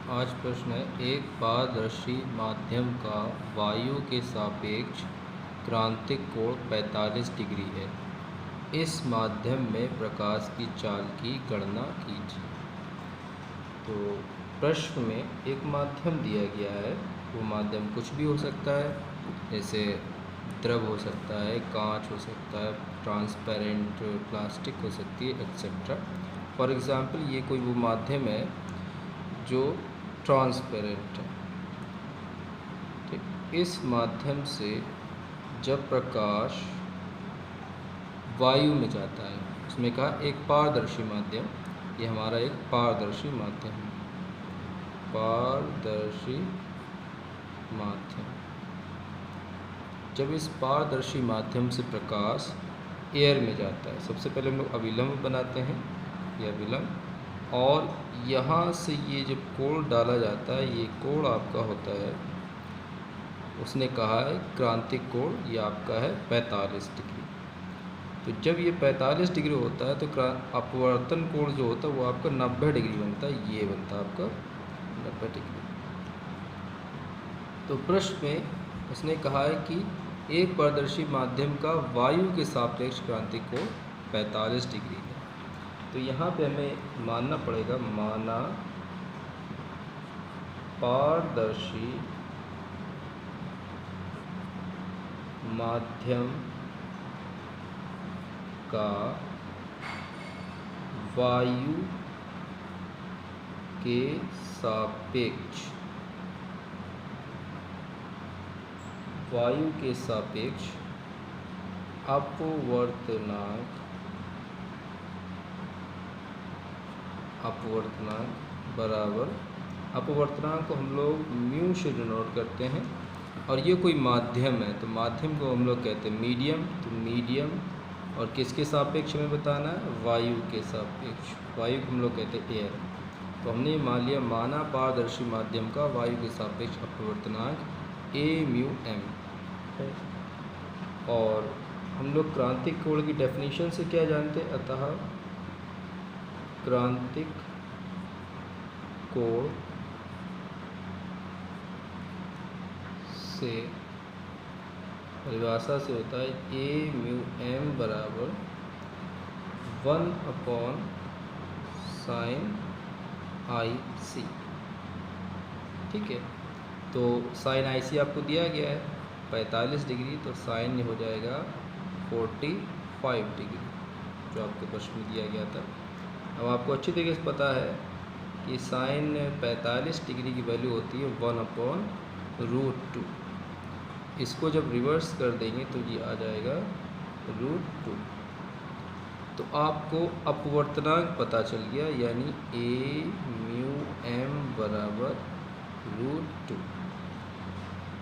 आज प्रश्न है, एक पारदर्शी माध्यम का वायु के सापेक्ष क्रांतिक कोण 45 डिग्री है। इस माध्यम में प्रकाश की चाल की गणना कीजिए। तो प्रश्न में एक माध्यम दिया गया है, वो माध्यम कुछ भी हो सकता है, जैसे द्रव हो सकता है, कांच हो सकता है, ट्रांसपेरेंट प्लास्टिक हो सकती है, एक्सेट्रा। फॉर एग्ज़ाम्पल ये कोई वो माध्यम है जो ट्रांसपेरेंट है। ठीक, इस माध्यम से जब प्रकाश वायु में जाता है, उसमें कहा एक पारदर्शी माध्यम, ये हमारा एक पारदर्शी माध्यम है। पारदर्शी माध्यम, जब इस पारदर्शी माध्यम से प्रकाश एयर में जाता है, सबसे पहले हम लोग अभिलंब बनाते हैं, यह अभिलंब, और यहाँ से ये जब कोण डाला जाता है, ये कोण आपका होता है, उसने कहा है क्रांतिक कोण, ये आपका है 45 डिग्री। तो जब ये 45 डिग्री होता है तो अपवर्तन कोण जो होता है वो आपका 90 डिग्री बनता है, ये बनता है आपका 90 डिग्री। तो प्रश्न में उसने कहा है कि एक पारदर्शी माध्यम का वायु के सापेक्ष क्रांतिक कोण 45 डिग्री है। तो यहाँ पे हमें मानना पड़ेगा, माना पारदर्शी माध्यम का वायु के सापेक्ष अपवर्तनांक बराबर, अपवर्तनांक को हम लोग म्यू से डिनोट करते हैं, और ये कोई माध्यम है तो माध्यम को हम लोग कहते हैं मीडियम। तो मीडियम, और किसके सापेक्ष में बताना है, वायु के सापेक्ष, वायु को हम लोग कहते हैं एयर। तो हमने मान लिया, माना पारदर्शी माध्यम का वायु के सापेक्ष अपवर्तनांक AμM। और हम लोग क्रांतिक कोण की डेफिनेशन से क्या जानते हैं, अतः क्रांतिक कोण से परिभाषा से होता है AμM बराबर 1/sin IC। ठीक है, तो sin IC आपको दिया गया है 45 डिग्री, तो साइन हो जाएगा 45 डिग्री, जो आपके प्रश्न में दिया गया था। अब आपको अच्छी तरीके से पता है कि साइन 45 डिग्री की वैल्यू होती है 1/√2। इसको जब रिवर्स कर देंगे तो ये आ जाएगा √2। तो आपको अपवर्तनांक पता चल गया, यानी AμM बराबर √2।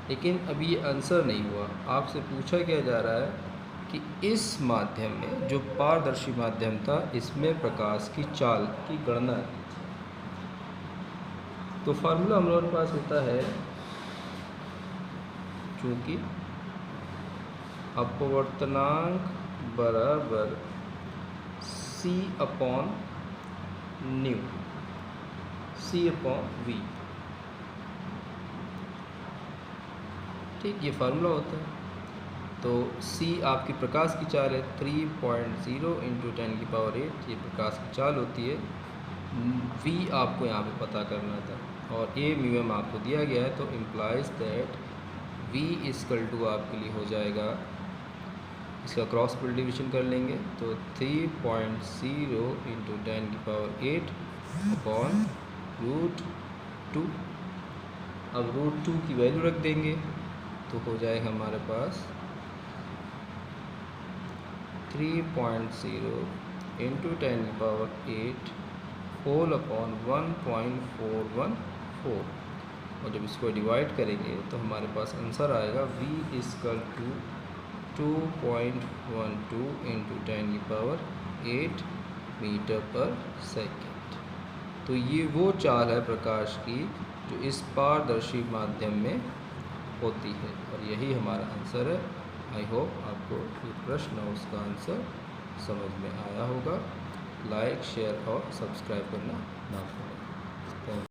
लेकिन अभी ये आंसर नहीं हुआ, आपसे पूछा क्या जा रहा है कि इस माध्यम में, जो पारदर्शी माध्यम था, इसमें प्रकाश की चाल की गणना की। तो फार्मूला हमारे पास होता है, चूँकि अपवर्तनांक बराबर C/ν, C/v। ठीक, ये फार्मूला होता है। तो C आपकी प्रकाश की चाल है, 3.0 × 10⁸, ये प्रकाश की चाल होती है। V आपको यहाँ पे पता करना था, और AμM आपको दिया गया है, तो इम्प्लाइज दैट V = आपके लिए हो जाएगा, इसका क्रॉस मल्टीप्लिकेशन कर लेंगे तो 3.0 × 10⁸ अपॉन √2। अब √2 की वैल्यू रख देंगे तो हो जाएगा हमारे पास 3.0 × 10⁸ होल अपॉन 1.414। और जब इसको डिवाइड करेंगे तो हमारे पास आंसर आएगा V = 2.12 × 10⁸ मीटर/सेकेंड। तो ये वो चाल है प्रकाश की जो इस पारदर्शी माध्यम में होती है, और यही हमारा आंसर है। आई होप आपको ये प्रश्न और उसका आंसर समझ में आया होगा। लाइक, शेयर और सब्सक्राइब करना ना भूलें।